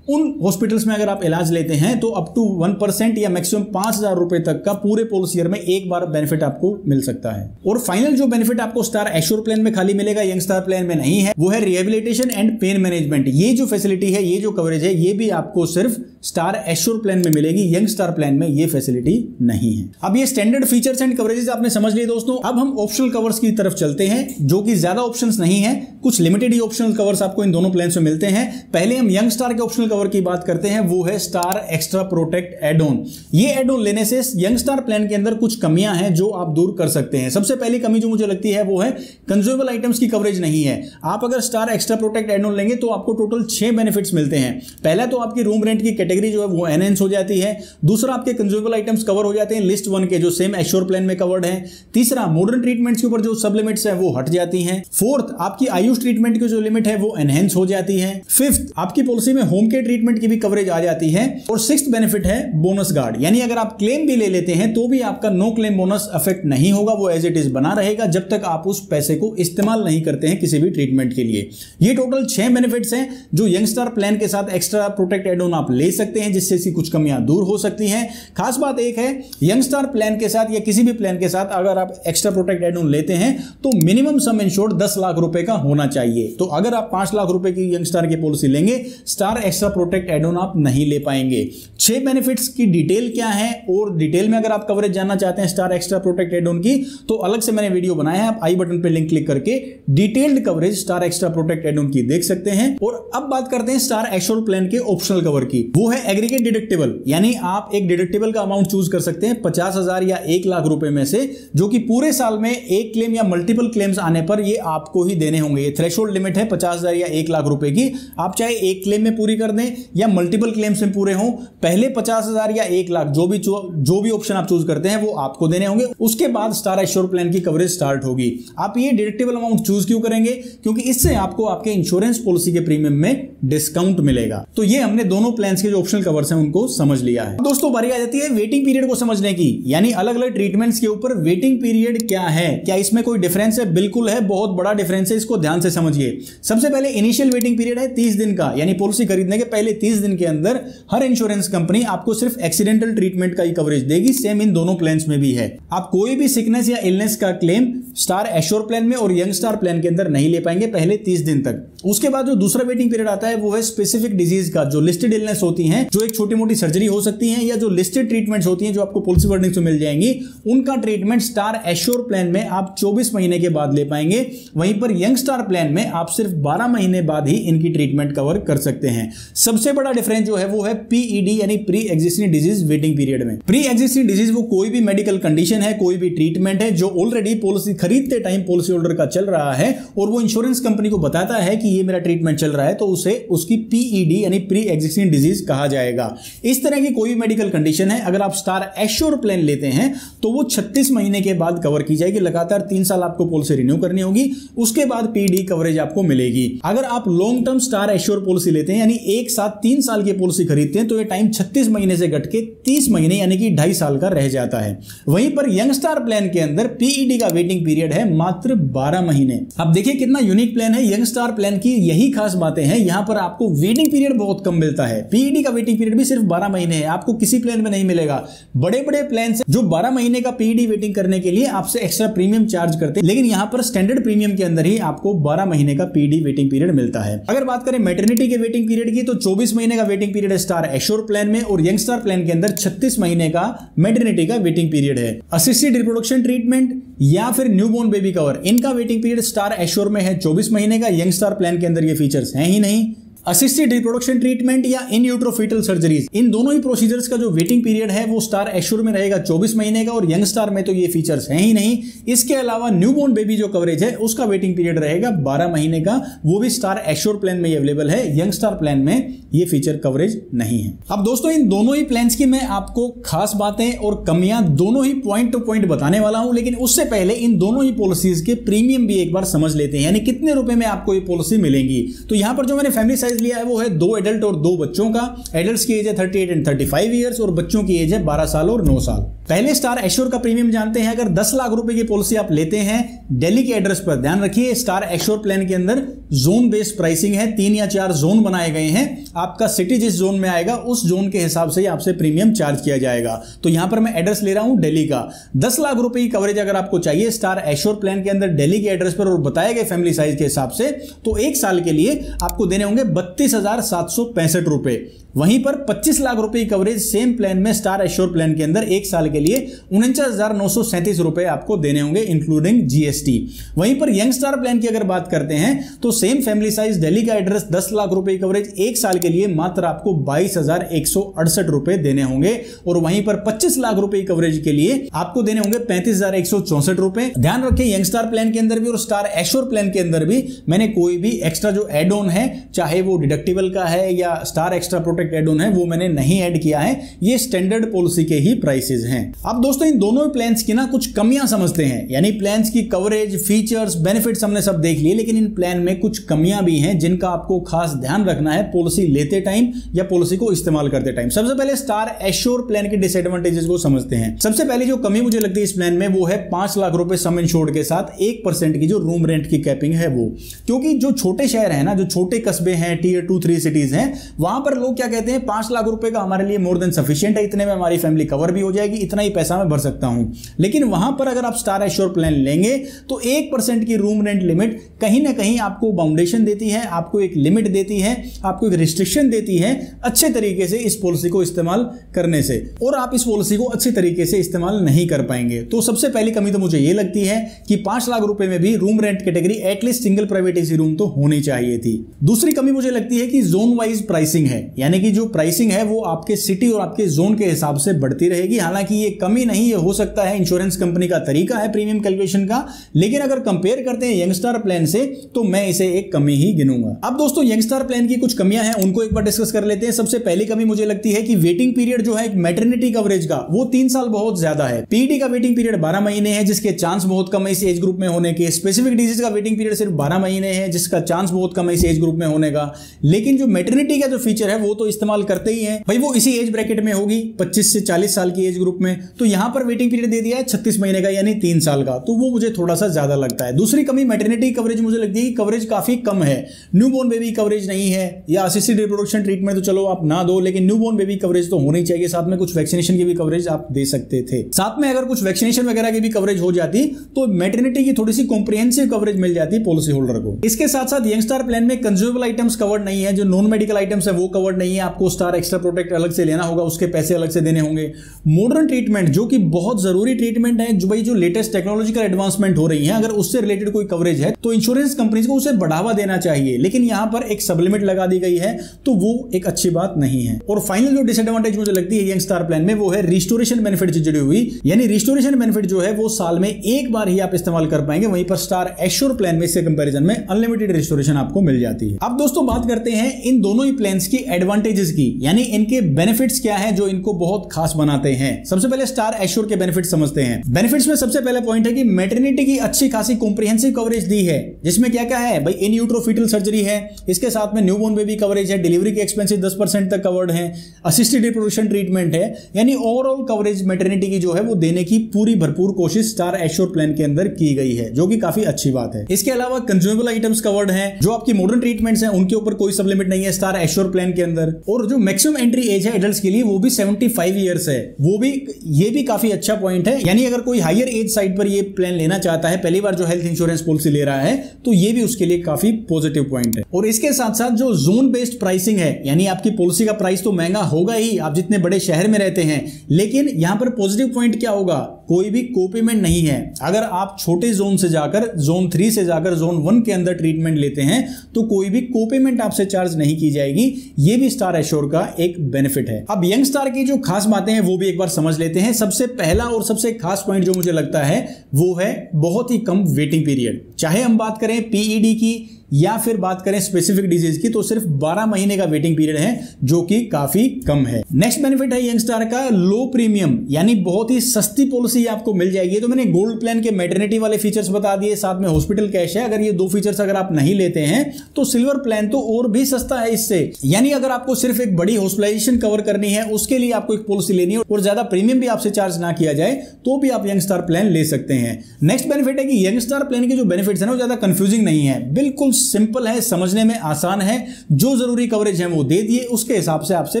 उन हॉस्पिटल्स में अगर आप इलाज लेते हैं तो अप टू 1% या मैक्सिमम 5,000 रुपए तक का पूरे पॉलिसी ईयर में एक बार बेनिफिट आपको मिल सकता है। और फाइनल जो बेनिफिट आपको स्टार एश्योर प्लान में खाली मिलेगा, यंग स्टार प्लान में नहीं है, वो है रिहेबिलिटेशन एंड पेन मैनेजमेंट। ये जो फैसिलिटी है, ये जो कवरेज है, ये भी आपको सिर्फ स्टार एश्योर प्लान में मिलेगी, यंग स्टार प्लान में ये फैसिलिटी नहीं है। अब ये स्टैंडर्ड फीचर्स एंड कवरेजेस आपने समझ लिए दोस्तों। अब हम ऑप्शनल कवर्स की तरफ चलते हैं, जो कि ज्यादा ऑप्शंस नहीं है, कुछ लिमिटेड ही ऑप्शनल कवर्स आपको इन दोनों प्लान्स में मिलते हैं। पहले हम यंग स्टार के ऑप्शनल कवर की बात करते हैं, वो है Star Extra Protect add on. ये एड ऑन लेने से यंग स्टार प्लान के अंदर कुछ कमियां हैं जो आप दूर कर सकते हैं। सबसे पहली कमी जो मुझे लगती है वो है कंज्यूमेबल आइटम्स की कवरेज नहीं है। आप अगर Star Extra Protect add on लेंगे तो आपको टोटल 6 बेनिफिट्स मिलते हैं। पहला तो आपकी रूम रेंट की कैटेगरी जो है वो एनहेंस हो जाती है। दूसरा, आपके कंज्यूमेबल आइटम्स कवर हो जाते हैं लिस्ट 1 के, जो सेम एश्योर प्लान में कवर्ड है। तीसरा, मॉडर्न ट्रीटमेंट्स के ऊपर जो सब लिमिट्स है वो हट जाती हैं। फोर्थ, आपकी आयुष ट्रीटमेंट की जो लिमिट है वो एनहेंस हो जाती है। फिफ्थ, आपकी पॉलिसी में होम केयर ट्रीटमेंट की भी कवरेज आ जाती है। और सिक्स्थ बेनिफिट है बोनस गार्ड, यानी अगर आप क्लेम भी ले लेते हैं तो भी आपका नो क्लेम बोनस अफेक्ट नहीं होगा, वो एज इट इज बना रहेगा जब तक आप उस पैसे को इस्तेमाल नहीं करते हैं किसी भी ट्रीटमेंट के लिए। ये टोटल 6 बेनिफिट्स हैं जो यंग स्टार प्लान के साथ एक्स्ट्रा प्रोटेक्ट एड ऑन आप ले सकते हैं, जिससे इसकी कुछ कमियां दूर हो सकती हैं। खास बात एक है, यंग स्टार प्लान के साथ या किसी भी प्लान के साथ अगर आप एक्स्ट्रा प्रोटेक्ट एड ऑन लेते हैं तो मिनिमम सम इंश्योर्ड 10 लाख रुपए का होना चाहिए। तो अगर आप 5 लाख रुपए की यंग स्टार की पॉलिसी लेंगे, Star Extra Protect add on आप नहीं ले पाएंगे। 6 बेनिफिट्स की डिटेल क्या है और डिटेल में अगर आप कवरेज जानना चाहते हैं Star Extra Protect add on की, तो अलग से मैंने वीडियो बनाया है, आप आई बटन पे लिंक क्लिक करके detailed coverage Star Extra Protect add on की देख सकते हैं। और अब बात करते हैं स्टार एश्योर्ड प्लान के ऑप्शनल कवर की, वो है एग्रीगेट डिडक्टिबल, यानी आप एक डिडक्टिबल का अमाउंट चूज कर सकते हैं 50,000 या 1 लाख रुपए में से, जो कि पूरे साल में एक क्लेम या मल्टीपल क्लेम्स आने पर ये आपको ही देने होंगे। ये थ्रेशोल्ड लिमिट है 50,000 या 1 लाख रुपए की, आप चाहे एक क्लेम में पूरी कर दें या मल्टीपल क्लेम्स में पूरे हों, पहले 50,000 या 1 लाख जो भी ऑप्शन आप चूज करते हैं वो आपको देने होंगे। उसके बाद स्टार एश्योर्ड प्लान की कवरेज स्टार्ट होगी। आप ये डिडक्टिबल अमाउंट चूज क्यों करेंगे? क्योंकि इससे आपको आपके इंश्योरेंस पॉलिसी के प्रीमियम में डिस्काउंट मिलेगा। तो ये हमने दोनों प्लान्स के जो ऑप्शनल कवर्स हैं उनको समझ लिया है। दोस्तों बारी आ जाती है वेटिंग पीरियड को समझने की, यानी अलग अलग ट्रीटमेंट्स के ऊपर वेटिंग पीरियड क्या है, क्या इसमें कोई डिफरेंस है? बिल्कुल है, बहुत बड़ा डिफरेंस है, इसको ध्यान से समझिए। सबसे पहले इनिशियल वेटिंग पीरियड है 30 दिन का, यानी पॉलिसी खरीदने के पहले 30 दिन के अंदर हर इंश्योरेंस कंपनी आपको सिर्फ एक्सीडेंटल ट्रीटमेंट का ही कवरेज देगी। सेम इन दोनों प्लान्स में भी है। आप कोई भी सिकनेस या इलनेस का क्लेम स्टार एश्योर्ड प्लान में और यंग स्टार प्लान के अंदर नहीं ले पाएंगे पहले 30 दिन तक। उसके बाद जो दूसरा वेटिंग पीरियड आता है वो है स्पेसिफिक डिजीज का, जो लिस्टेड इलनेस होती हैं, जो एक छोटी मोटी सर्जरी हो सकती है या जो लिस्टेड ट्रीटमेंट्स होती हैं जो आपको पॉलिसी वर्डिंग से मिल जाएंगी, उनका ट्रीटमेंट स्टार एश्योर्ड प्लान में आप 24 महीने के बाद ले पाएंगे। वहीं पर यंग स्टार प्लान में आप सिर्फ 12 महीने बाद ही इनकी ट्रीटमेंट कवर कर सकते हैं। सबसे बड़ा डिफरेंस जो है वो है पीईडी यानी pre existing disease waiting period में। प्री एग्जिस्टिंग डिजीज वो कोई भी मेडिकल कंडीशन है, कोई भी ट्रीटमेंट है जो ऑलरेडी पॉलिसी खरीदते टाइम पॉलिसी होल्डर का चल रहा है और वो इंश्योरेंस कंपनी को बताता है कि ये मेरा ट्रीटमेंट चल रहा है, तो उसे उसकी पीईडी यानी प्री एग्जिस्टिंग डिजीज कहा जाएगा। इस तरह की कोई मेडिकल कंडीशन है, अगर आप स्टार एश्योर्ड प्लान लेते हैं तो वो 36 महीने के बाद कवर की जाएगी। लगातार 3 साल आपको पॉलिसी रिन्यू करनी होगी, उसके बाद पीईडी कवरेज आपको मिलेगी। अगर आप long term star assured policy लेते हैं यानी एक साथ 3 साल की पॉलिसी खरीदते हैं, तो ये टाइम 36 महीने से घट के 30 महीने यानी कि 2.5 साल का रह जाता है। वहीं पर यंग स्टार प्लान के अंदर पीईडी का वेटिंग पीरियड है मात्र 12 महीने। अब देखिए कितना यूनिक प्लान है यंग स्टार प्लान की, यही खास बातें हैं। यहां पर आपको वेटिंग पीरियड बहुत कम मिलता है, पीईडी का वेटिंग पीरियड भी सिर्फ 12 महीने है, आपको किसी प्लान में नहीं मिलेगा। बड़े बड़े प्लान जो 12 महीने का पीईडी वेटिंग करने के लिए आपसे एक्स्ट्रा प्रीमियम चार्ज करते हैं, लेकिन यहां पर स्टैंडर्ड प्रीमियम के अंदर ही आपको 12 महीने का पीईडी वेटिंग पीरियड मिलता है। अगर बात करें मैटरनिटी के वेटिंग पीरियड की, तो 24 महीने का वेटिंग पीरियड है स्टार एश्योर्ड प्लान में और यंग स्टार प्लान के अंदर 36 महीने का मैटरनिटी का वेटिंग पीरियड है। असिस्टेड रिप्रोडक्शन ट्रीटमेंट या फिर न्यूबॉर्न बेबी कवर, इनका वेटिंग पीरियड स्टार एश्योर्ड में है 24 महीने का, यंग स्टार प्लान के अंदर ये फीचर्स हैं ही नहीं। असिस्टेड रिप्रोडक्शन ट्रीटमेंट या इन यूट्रो फीटल सर्जरीज, इन दोनों ही प्रोसीजर्स का जो वेटिंग पीरियड है वो स्टार एश्योर्ड में रहेगा 24 महीने का और यंग स्टार में तो ये फीचर्स हैं ही नहीं। इसके अलावा न्यूबॉर्न बेबी जो कवरेज है उसका वेटिंग पीरियड रहेगा 12 महीने का, वो भी स्टार एश्योर्ड प्लान में अवेलेबल है, यंग स्टार प्लान में ये फीचर कवरेज नहीं है। अब दोस्तों इन दोनों ही प्लान्स की मैं आपको खास बातें और कमियां दोनों ही पॉइंट टू पॉइंट बताने वाला हूं, लेकिन उससे पहले इन दोनों ही पॉलिसीज के प्रीमियम भी एक बार समझ लेते हैं, यानी कितने रुपए में आपको ये पॉलिसी मिलेंगी। तो यहां पर जो मैंने फैमिली साइज लिया है वो है 2 एडल्ट और 2 बच्चों का। एडल्ट्स की एज है 38 एंड 35 ईयर्स और बच्चों की एज है 12 साल और 9 साल। पहले स्टार एश्योर्ड का प्रीमियम जानते हैं। अगर 10 लाख रुपए की पॉलिसी आप लेते हैं दिल्ली के एड्रेस पर, ध्यान रखिए स्टार एश्योर्ड प्लान के अंदर जोन बेस्ड प्राइसिंग है, 3 या 4 जोन बनाए गए हैं। आपका सिटी जिस जोन में आएगा उस जोन के हिसाब से ही आपसे प्रीमियम चार्ज किया जाएगा। तो यहां पर मैं एड्रेस ले रहा हूं दिल्ली का। 10 लाख रुपए की कवरेज अगर आपको चाहिए स्टार एश्योर्ड प्लान के अंदर दिल्ली के एड्रेस पर और बताए गए फैमिली साइज के हिसाब से, तो 1 साल के लिए आपको देने होंगे 32,765 रुपए। वहीं पर 25 लाख रुपए की कवरेज सेम प्लान में स्टार एश्योर्ड प्लान के अंदर 1 साल के लिए 49,937 रुपए आपको देने होंगे इंक्लूडिंग जीएसटी। वहीं पर यंग स्टार प्लान की अगर बात करते हैं तो सेम फैमिली साइज दिल्ली का एड्रेस 10 लाख रुपए की कवरेज 1 साल के लिए मात्र आपको 22,168 रुपए देने होंगे और वहीं पर 25 लाख रुपए की कवरेज के लिए आपको देने होंगे 35,164 रुपए। ध्यान रखें यंग स्टार प्लान के अंदर भी और स्टार एश्योर्ड प्लान के अंदर भी मैंने कोई भी एक्स्ट्रा जो एड ऑन है, चाहे वो डिडक्टिबल का है या Star Extra Protect add on है, वो मैंने नहीं ऐड किया है। ये स्टैंडर्ड पॉलिसी के ही प्राइसेस हैं। अब दोस्तों इन दोनों प्लान्स की ना कुछ कमियां समझते हैं, यानी प्लान्स की कवरेज, फीचर्स, बेनिफिट्स हमने सब देख लिए, लेकिन इन प्लान में कुछ कमियां भी हैं जिनका आपको खास ध्यान रखना है पॉलिसी लेते टाइम या पॉलिसी को इस्तेमाल करते टाइम। सबसे पहले स्टार एश्योर्ड प्लान के डिसएडवांटेजेस को समझते हैं। सबसे पहले जो कमी मुझे लगती है इस प्लान में वो है 5 लाख रुपए सम इंश्योर्ड के साथ 1% की जो रूम रेंट की कैपिंग है वो। क्योंकि जो छोटे शहर है ना, जो छोटे कस्बे हैं, टियर 2-3 सिटीज हैं, वहां पर लोग क्या कहते हैं 5 लाख रुपए का हमारे लिए मोर देन सफिशिएंट है, इतने में हमारी फैमिली कवर भी हो जाएगी, इतना ही पैसा मैं भर सकता हूं। लेकिन वहां पर अगर आप स्टार एश्योर प्लान लेंगे तो 1% की रूम रेंट लिमिट कहीं ना कहीं आपको बाउंडेशन देती है, आपको एक लिमिट देती है, आपको एक रिस्ट्रिक्शन देती है अच्छे तरीके से इस पॉलिसी को इस्तेमाल करने से, और आप इस पॉलिसी को अच्छे तरीके से इस्तेमाल नहीं कर पाएंगे। तो सबसे पहली कमी तो मुझे यह लगती है कि 5 लाख रुपए में भी room rent category at least single private AC room तो होनी चाहिए थी। दूसरी कमी मुझे लगती है कि जोन वाइज प्राइसिंग है, यानी कि जो प्राइसिंग है वो आपके सिटी और आपके जोन के हिसाब से बढ़ती रहेगी। हालांकि ये कमी नहीं, ये हो सकता है इंश्योरेंस कंपनी का तरीका है प्रीमियम कैलकुलेशन का, लेकिन अगर कंपेयर करते हैं यंगस्टार प्लान से तो मैं इसे एक कमी ही गिनूंगा। अब दोस्तों यंगस्टार प्लान की कुछ कमियां हैं, उनको एक बार डिस्कस कर लेते हैं। सबसे पहली कमी मुझे लगती है कि वेटिंग पीरियड जो है मैटरनिटी कवरेज का वो 3 साल बहुत ज्यादा है। पीईडी का वेटिंग पीरियड 12 महीने है, जिसके चांस बहुत कम है इस एज ग्रुप में होने के। स्पेसिफिक डिजीज का वेटिंग पीरियड सिर्फ 12 महीने है, जिसका चांस बहुत कम है इस एज ग्रुप में होने का। लेकिन जो मैटरनिटी का जो फीचर है वो तो इस्तेमाल करते ही हैं भाई, वो इसी एज ब्रैकेट में होगी 25 से 40 साल की एज ग्रुप में। तो यहां पर वेटिंग पीरियड दे दिया है 36 महीने का, यानी 3 साल का, तो वो मुझे थोड़ा सा ज्यादा लगता है। दूसरी कमी मैटरनिटी कवरेज मुझे लगती है कि कवरेज काफी कम है। न्यूबॉर्न बेबी कवरेज नहीं है, या असिस्टेड रिप्रोडक्शन ट्रीटमेंट तो चलो आप ना दो, लेकिन न्यूबॉर्न बेबी कवरेज तो होनी चाहिए। साथ में कुछ वैक्सीनेशन की भी कवरेज आप दे सकते थे। साथ में अगर कुछ वैक्सीनेशन वगैरह की भी कवरेज हो जाती तो मैटरनिटी की थोड़ी सी कॉम्प्रिहेंसिव कवरेज मिल जाती पॉलिसी होल्डर को। इसके साथ साथ यंगस्टार प्लान में कंज्यूमेबल आइटम्स कवर्ड नहीं है, जो नॉन मेडिकल आइटम्स है वो कवर्ड नहीं है। आपको स्टार एक्स्ट्रा प्रोटेक्ट अलग से लेना होगा, उसके पैसे अलग से देने होंगे। मॉडर्न ट्रीटमेंट जो कि बहुत जरूरी ट्रीटमेंट है, जो भाई जो लेटेस्ट टेक्नोलॉजिकल एडवांसमेंट हो रही है, अगर उससे रिलेटेड कोई कवरेज है तो इंश्योरेंस कंपनीज को उसे बढ़ावा देना चाहिए। लेकिन यहां पर एक सब लिमिट लगा दी गई है, तो वो एक अच्छी बात नहीं है। और फाइनल जो डिसएडवांटेज मुझे लगती है यंगस्टार प्लान में वो है रिस्टोरेशन बेनिफिट से जुड़ी हुई, यानी रिस्टोरेशन बेनिफिट जो है वो साल में एक बार ही आप इस्तेमाल कर पाएंगे। वहीं पर स्टार एश्योर प्लान में इससे कंपैरिजन में अनलिमिटेड रिस्टोरेशन आपको मिल जाती है। अब दोस्तों बात करते हैं इन दोनों ही प्लान्स की एडवांटेजेस की, यानी इनके बेनिफिट्स क्या है जो इनको बहुत खास बनाते हैं। सबसे पहले स्टार एश्योर के बेनिफिट्स समझते हैं। बेनिफिट्स में सबसे पहला पॉइंट है कि मैटरनिटी की अच्छी खासी कॉम्प्रिहेंसिव कवरेज दी है, जिसमें क्या क्या है भाई, इन यूट्रो फीटल सर्जरी है, इसके साथ में न्यूबॉर्न बेबी कवरेज है, डिलीवरी के एक्सपेंसेस 10% तक कवर्ड है, असिस्टेड रिप्रोडक्शन ट्रीटमेंट है, यानी ओवरऑल कवरेज मैटरनिटी की जो है वो देने की पूरी भरपूर कोशिश स्टार एश्योर प्लान के अंदर की गई है, जो कि काफी अच्छी बात है। इसके अलावा कंज्यूमेबल आइटम्स कवर्ड हैं, जो आपकी मॉडर्न ट्रीटमेंट्स हैं उनके ऊपर कोई सब लिमिट नहीं है स्टार एश्योर प्लान के अंदर। और जो मैक्सिमम एंट्री एज है एडल्ट्स के लिए वो भी 75 ईयर्स है, वो भी ये भी काफी अच्छा पॉइंट है। यानी अगर कोई हायर एज साइड पर ये प्लान लेना चाहता है, पहली बार जो हेल्थ इंश्योरेंस पॉलिसी ले रहा है, तो ये भी उसके लिए काफी पॉजिटिव पॉइंट है। और इसके साथ साथ जो जोन बेस्ड प्राइसिंग है, यानी आपकी पॉलिसी का प्राइस तो महंगा होगा ही, आप जितने बड़े शहर में रहते हैं, लेकिन यहां पर पॉजिटिव पॉइंट क्या होगा, कोई भी कोपेमेंट नहीं है। अगर आप छोटे जोन से जाकर जोन 3 से जाकर जोन 1 के अंदर ट्रीटमेंट लेते हैं तो कोई भी कोपेमेंट आपसे चार्ज नहीं की जाएगी। ये भी स्टार एश्योर का एक बेनिफिट है। अब यंगस्टार की जो खास बातें हैं वो भी एक बार समझ लेते हैं। सबसे पहला और सबसे खास पॉइंट जो मुझे लगता है वो है बहुत ही कम वेटिंग पीरियड। चाहे हम बात करें पीईडी की या फिर बात करें स्पेसिफिक डिजीज की, तो सिर्फ 12 महीने का वेटिंग पीरियड है, जो कि काफी कम है। नेक्स्ट बेनिफिट है यंगस्टार का लो प्रीमियम, यानी बहुत ही सस्ती पॉलिसी आपको मिल जाएगी। तो मैंने गोल्ड प्लान के मैटरनिटी वाले फीचर्स बता दिए, साथ में हॉस्पिटल कैश है। अगर ये 2 फीचर्स अगर आप नहीं लेते हैं तो सिल्वर प्लान तो और भी सस्ता है इससे। यानी अगर आपको सिर्फ एक बड़ी हॉस्पिटलाइजेशन कवर करनी है, उसके लिए आपको एक पॉलिसी लेनी है और ज्यादा प्रीमियम भी आपसे चार्ज ना किया जाए, तो भी आप यंगस्टार प्लान ले सकते हैं। नेक्स्ट बेनिफिट है कि यंगस्टार प्लान के जो बेनिफिट्स है ना वो ज्यादा कंफ्यूजिंग नहीं है, बिल्कुल सिंपल है, समझने में आसान है। जो जरूरी कवरेज है वो दे दिए, उसके हिसाब से आपसे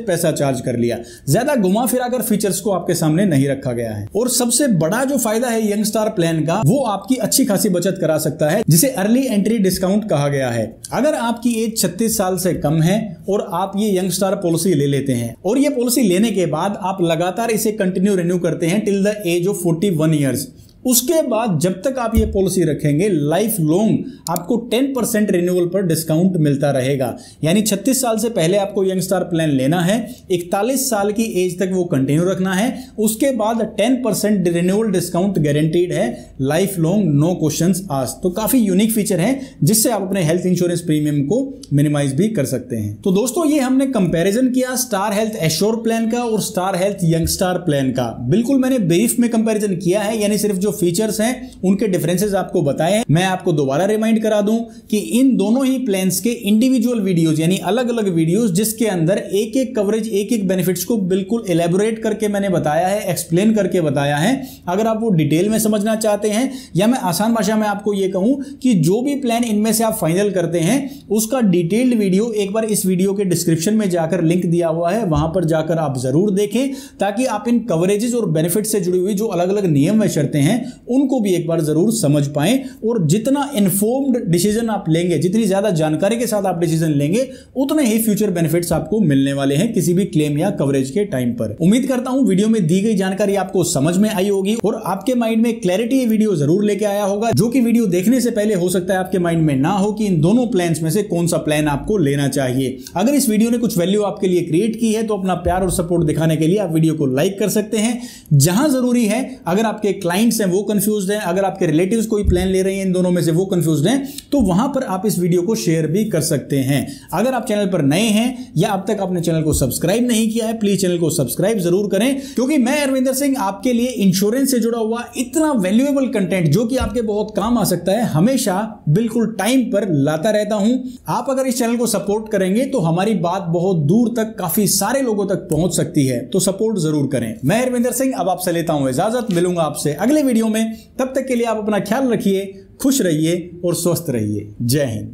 पैसा चार्ज कर लिया। ज्यादा घुमा फिराकर फीचर्स को आपके सामने नहीं रखा गया है। और सबसे बड़ा जो फायदा है यंगस्टार प्लान का, वो आपकी अच्छी खासी बचत करा सकता है, जिसे अर्ली एंट्री डिस्काउंट कहा गया है। अगर आपकी एज 36 साल से कम है और आप ये यंगस्टार पॉलिसी ले लेते हैं, और ये पॉलिसी लेने के बाद आप लगातार इसे कंटिन्यू रिन्यू करते हैं till the age of 41 years, उसके बाद जब तक आप ये पॉलिसी रखेंगे लाइफ लॉन्ग आपको 10% रिन्यूअल पर डिस्काउंट मिलता रहेगा। यानी 36 साल से पहले आपको यंगस्टार प्लान लेना है, 41 साल की एज तक वो कंटिन्यू रखना है, उसके बाद 10% रिन्यूअल डिस्काउंट गारंटीड है life long, no questions asked. तो काफी यूनिक फीचर है जिससे आप अपने हेल्थ इंश्योरेंस प्रीमियम को मिनिमाइज भी कर सकते हैं। तो दोस्तों ये हमने कंपैरिजन किया स्टार हेल्थ एश्योर प्लान का और स्टार हेल्थ यंगस्टार प्लान का। बिल्कुल मैंने ब्रीफ में कंपैरिजन किया है, यानी सिर्फ जो जो फीचर्स हैं उनके डिफरेंसेस आपको बताए हैं। मैं आपको दोबारा रिमाइंड करा दूं कि इन दोनों ही प्लान्स के इंडिविजुअल वीडियोस यानी अलग अलग वीडियोस जिसके अंदर एक एक कवरेज एक एक बेनिफिट्स को बिल्कुल एलैबोरेट करके मैंने बताया है, एक्सप्लेन करके बताया है। अगर आप वो डिटेल में समझना चाहते हैं या मैं आसान भाषा में आपको ये कहूं कि जो भी प्लान इनमें से आप फाइनल करते हैं उसका डिटेल्ड वीडियो एक बार इस वीडियो के डिस्क्रिप्शन में जाकर लिंक दिया हुआ है, वहां पर जाकर आप जरूर देखें ताकि आप इन कवरेजेस और बेनिफिट से जुड़ी हुई जो अलग अलग नियम व शर्तें हैं उनको भी एक बार जरूर समझ पाएं। और जितना इन्फॉर्म्ड डिसीजन आप लेंगे, जितनी ज्यादा जानकारी के साथ आप डिसीजन लेंगे, उतने ही फ्यूचर बेनिफिट्स आपको मिलने वाले हैं किसी भी क्लेम या कवरेज के टाइम पर। उम्मीद करता हूं वीडियो में दी गई जानकारी आपको समझ में आई होगी और आपके माइंड में क्लैरिटी ये वीडियो जरूर लेके आया होगा, जो कि वीडियो देखने से पहले हो सकता है आपके माइंड में ना हो कि इन दोनों प्लान्स में से कौन सा प्लान आपको लेना चाहिए। अगर इस वीडियो ने कुछ वैल्यू आपके लिए क्रिएट की है तो अपना प्यार और सपोर्ट दिखाने के लिए आप वीडियो को लाइक कर सकते हैं। जहां जरूरी है, अगर आपके क्लाइंट्स हैं वो कंफ्यूज्ड हैं, अगर आपके रिलेटिव्स कोई प्लान ले रहे हैं इन दोनों में से वो कंफ्यूज्ड हैं, तो वहां पर आप इस वीडियो को शेयर भी कर सकते हैं। अगर आप चैनल पर नए हैं या अब तक आपने चैनल को सब्सक्राइब नहीं किया है, प्लीज चैनल को सब्सक्राइब जरूर करें, क्योंकि मैं अरविंदर सिंह आपके लिए इंश्योरेंस से जुड़ा हुआ इतना वैल्यूएबल कंटेंट जो कि आपके बहुत काम आ सकता है, हमेशा बिल्कुल टाइम पर लाता रहता हूं। आप अगर इस चैनल को सपोर्ट करेंगे तो हमारी बात बहुत दूर तक, काफी सारे लोगों तक पहुंच सकती है, तो सपोर्ट जरूर करें। मैं अरविंदर सिंह अब आपसे लेता हूं इजाजत, मिलूंगा आपसे अगले वीडियो में। तब तक के लिए आप अपना ख्याल रखिए, खुश रहिए और स्वस्थ रहिए। जय हिंद।